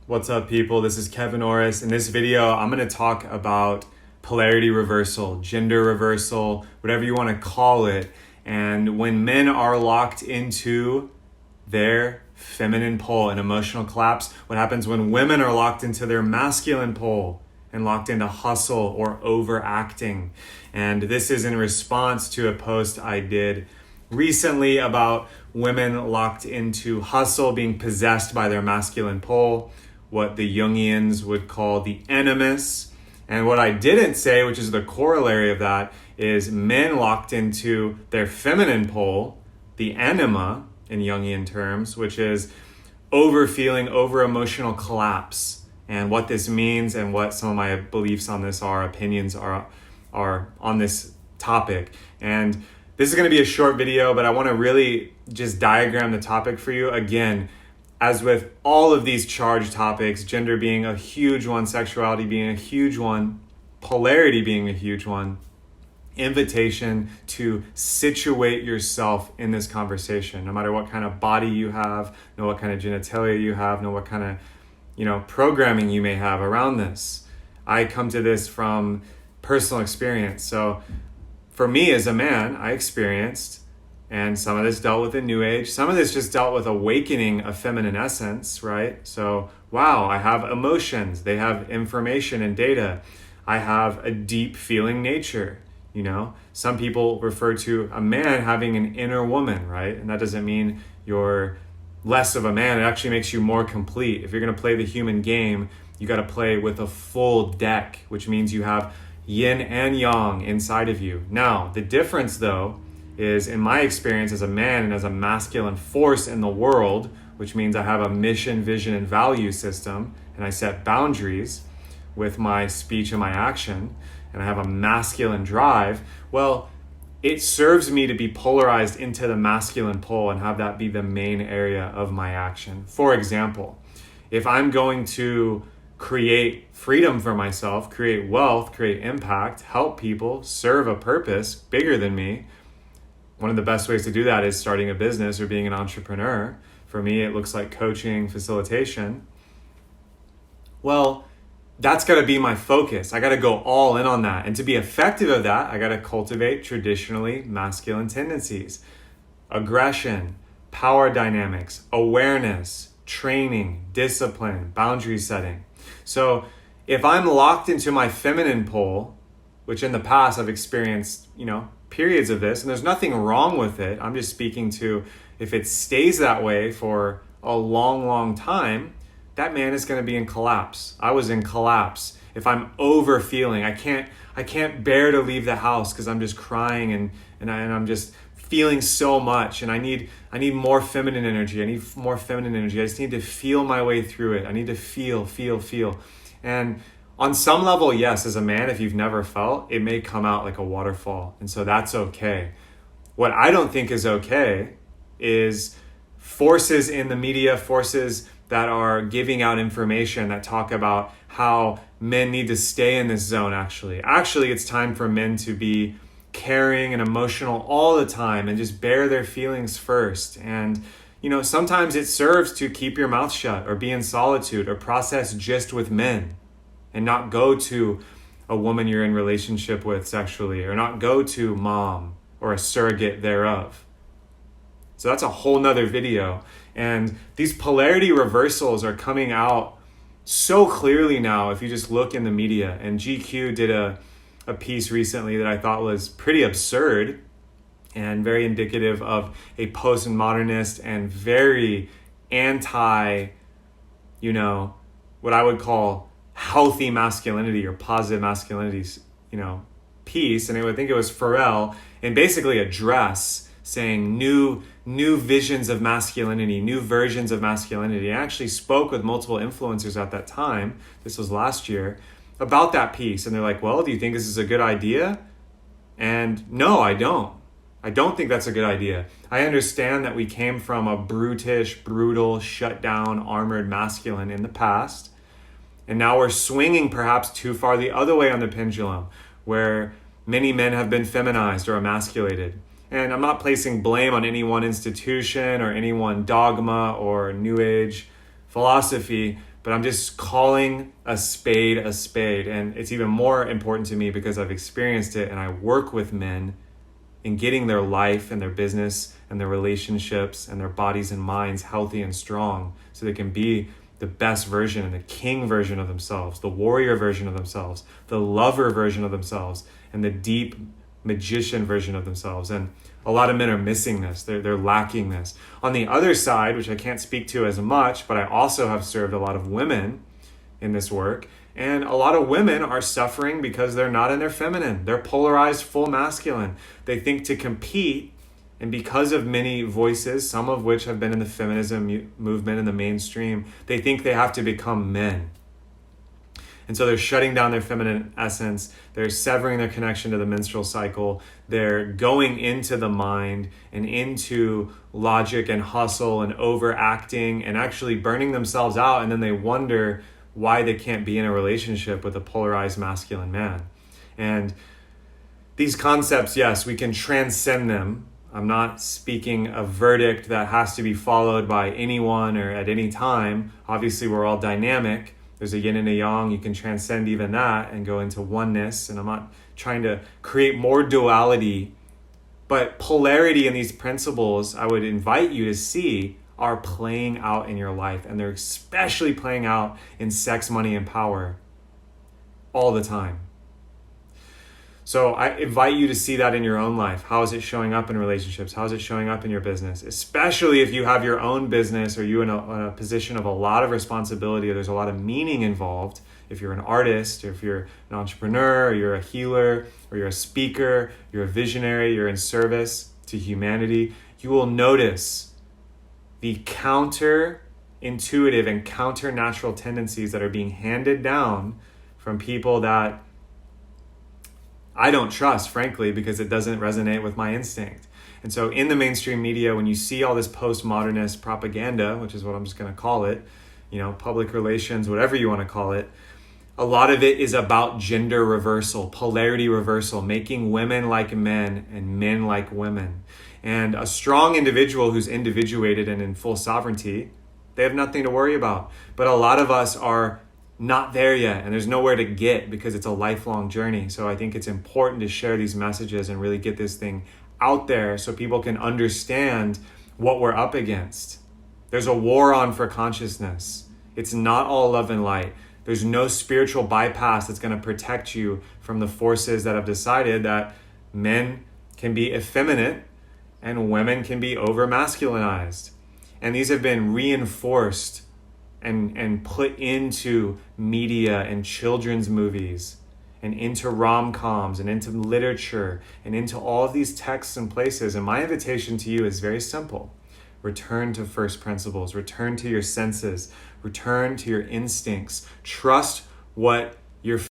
What's up, people? This is Kevin Orosz. In this video, I'm going to talk about polarity reversal, gender reversal, whatever you want to call it. And when men are locked into their feminine pole and emotional collapse, what happens when women are locked into their masculine pole and locked into hustle or overacting. And this is in response to a post I did recently about women locked into hustle, being possessed by their masculine pole, what the Jungians would call the animus. And what I didn't say, which is the corollary of that, is men locked into their feminine pole, the anima in Jungian terms, which is over-feeling, over-emotional collapse. And what this means and what some of my beliefs on this are, opinions are on this topic. And this is going to be a short video, but I want to really just diagram the topic for you. Again, as with all of these charged topics, gender being a huge one, sexuality being a huge one, polarity being a huge one, invitation to situate yourself in this conversation, no matter what kind of body you have, know what kind of genitalia you have, know what kind of, programming you may have around this. I come to this from personal experience. So for me as a man, I experienced, and some of this dealt with in New Age. Some of this just dealt with awakening a feminine essence, right? So, wow, I have emotions. They have information and data. I have a deep feeling nature, Some people refer to a man having an inner woman, right? And that doesn't mean you're less of a man. It actually makes you more complete. If you're going to play the human game, you got to play with a full deck, which means you have yin and yang inside of you. Now, the difference, though, is in my experience as a man and as a masculine force in the world, which means I have a mission, vision, and value system, and I set boundaries with my speech and my action, and I have a masculine drive, well, it serves me to be polarized into the masculine pole and have that be the main area of my action. For example, if I'm going to create freedom for myself, create wealth, create impact, help people, serve a purpose bigger than me, one of the best ways to do that is starting a business or being an entrepreneur. For me, it looks like coaching, facilitation. Well, that's got to be my focus. I got to go all in on that. And to be effective at that, I got to cultivate traditionally masculine tendencies, aggression, power dynamics, awareness, training, discipline, boundary setting. So if I'm locked into my feminine pole, which in the past I've experienced, periods of this, and there's nothing wrong with it. I'm just speaking to if it stays that way for a long, long time, that man is going to be in collapse. I was in collapse. If I'm over feeling, I can't bear to leave the house because I'm just crying and I'm just feeling so much, and I need more feminine energy. I need more feminine energy. I just need to feel my way through it. I need to feel. And on some level, yes, as a man, if you've never felt, it may come out like a waterfall. And so that's okay. What I don't think is okay is forces in the media, forces that are giving out information that talk about how men need to stay in this zone, actually. Actually, it's time for men to be caring and emotional all the time and just bear their feelings first. And sometimes it serves to keep your mouth shut or be in solitude or process just with men, and not go to a woman you're in relationship with sexually, or not go to mom or a surrogate thereof. So that's a whole nother video. And these polarity reversals are coming out so clearly now if you just look in the media. And GQ did a piece recently that I thought was pretty absurd and very indicative of a postmodernist and very anti, what I would call healthy masculinity or positive masculinity, piece. And I think it was Pharrell, and basically a dress saying new visions of masculinity, new versions of masculinity. I actually spoke with multiple influencers at that time, this was last year, about that piece. And they're like, well, do you think this is a good idea? And no, I don't. I don't think that's a good idea. I understand that we came from a brutish, brutal, shut down, armored masculine in the past. And now we're swinging perhaps too far the other way on the pendulum, where many men have been feminized or emasculated. And I'm not placing blame on any one institution or any one dogma or New Age philosophy, but I'm just calling a spade a spade. And it's even more important to me because I've experienced it and I work with men in getting their life and their business and their relationships and their bodies and minds healthy and strong so they can be the best version and the king version of themselves, the warrior version of themselves, the lover version of themselves, and the deep magician version of themselves. And a lot of men are missing this. They're lacking this. On the other side, which I can't speak to as much, but I also have served a lot of women in this work. And a lot of women are suffering because they're not in their feminine. They're polarized full masculine. They think to compete, and because of many voices, some of which have been in the feminism movement in the mainstream, they think they have to become men. And so they're shutting down their feminine essence. They're severing their connection to the menstrual cycle. They're going into the mind and into logic and hustle and overacting and actually burning themselves out. And then they wonder why they can't be in a relationship with a polarized masculine man. And these concepts, yes, we can transcend them. I'm not speaking a verdict that has to be followed by anyone or at any time. Obviously, we're all dynamic. There's a yin and a yang. You can transcend even that and go into oneness. And I'm not trying to create more duality, but polarity in these principles, I would invite you to see, are playing out in your life. And they're especially playing out in sex, money, and power all the time. So I invite you to see that in your own life. How is it showing up in relationships? How is it showing up in your business? Especially if you have your own business or you're in a position of a lot of responsibility or there's a lot of meaning involved. If you're an artist, or if you're an entrepreneur, or you're a healer, or you're a speaker, you're a visionary, you're in service to humanity, you will notice the counter-intuitive and counter-natural tendencies that are being handed down from people that I don't trust, frankly, because it doesn't resonate with my instinct. And so in the mainstream media, when you see all this postmodernist propaganda, which is what I'm just going to call it, public relations, whatever you want to call it, a lot of it is about gender reversal, polarity reversal, making women like men and men like women. And a strong individual who's individuated and in full sovereignty, they have nothing to worry about. But a lot of us are not there yet, and there's nowhere to get because it's a lifelong journey. So I think it's important to share these messages and really get this thing out there so people can understand what we're up against. There's a war on for consciousness. It's not all love and light. There's no spiritual bypass that's going to protect you from the forces that have decided that men can be effeminate and women can be over masculinized. And these have been reinforced and put into media and children's movies and into rom-coms and into literature and into all of these texts and places. And my invitation to you is very simple. Return to first principles. Return to your senses. Return to your instincts. Trust what you're